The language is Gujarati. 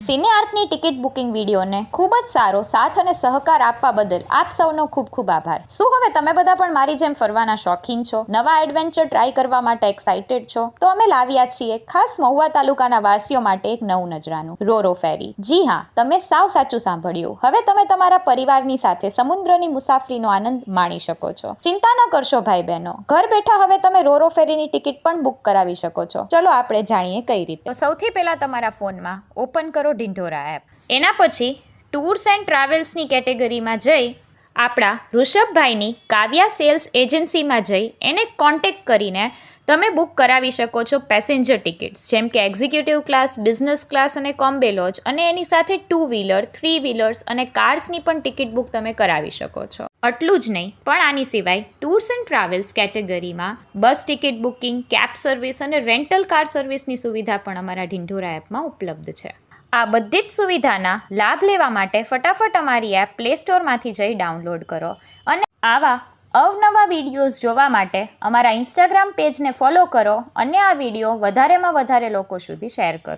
સિનેઆર્કની ટિકિટ બુકિંગ વિડીયોને ખૂબ જ સારો સાથ અને સહકાર આપવા બદલ આપ સૌનો ખૂબ ખૂબ આભાર. શું હવે તમે બધા પણ મારી જેમ ફરવાના શોખીન છો? નવા એડવેન્ચર ટ્રાય કરવા માટે એક્સાઇટેડ છો? તો અમે લાવ્યા છીએ ખાસ મહુવા તાલુકાના વાસીઓ માટે એક નવું નજરાનું રોરો ફેરી. જી હા, તમે સાવ સાચું સાંભળ્યું. હવે તમે તમારા પરિવારની સાથે સમુદ્રની મુસાફરીનો આનંદ માણી શકો છો. ચિંતા ન કરશો ભાઈ બહેનો, ઘર બેઠા હવે તમે રોરો ફેરીની ટિકિટ પણ બુક કરાવી શકો છો. ચલો આપણે જાણીએ કઈ રીતે. તો સૌથી પહેલા તમારા ફોનમાં ઓપન કરો ઢિંઢોરા એપ. એના પછી ટૂર્સ એન્ડ ટ્રાવેલ્સની કેટેગરીમાં જઈ આપણા ઋષભભાઈની કાવ્યા સેલ્સ એજન્સીમાં જઈ એને કોન્ટેક્ટ કરીને તમે બુક કરાવી શકો છો પેસેન્જર ટિકિટ્સ, જેમ કે એક્ઝિક્યુટિવ ક્લાસ, બિઝનેસ ક્લાસ અને કોમ્બે લોજ, અને એની સાથે 2 વ્હીલર, 3 વ્હીલર્સ અને કાર્સની પણ ટિકિટ બુક તમે કરાવી શકો છો. આટલું જ નહીં, પણ આની સિવાય ટૂર્સ એન્ડ ટ્રાવેલ્સ કેટેગરીમાં bus ticket booking, cab service અને રેન્ટલ કાર સર્વિસની સુવિધા પણ અમારા ઢિંઢોરા એપમાં ઉપલબ્ધ છે. આ બધી જ સુવિધાના લાભ લેવા માટે ફટાફટ અમારી એપ પ્લે સ્ટોરમાંથી જઈ ડાઉનલોડ કરો અને આવા અવનવા વિડીયોઝ જોવા માટે અમારા ઇન્સ્ટાગ્રામ પેજને ફોલો કરો અને આ વિડીયો વધારેમાં વધારે લોકો સુધી શેર કરો.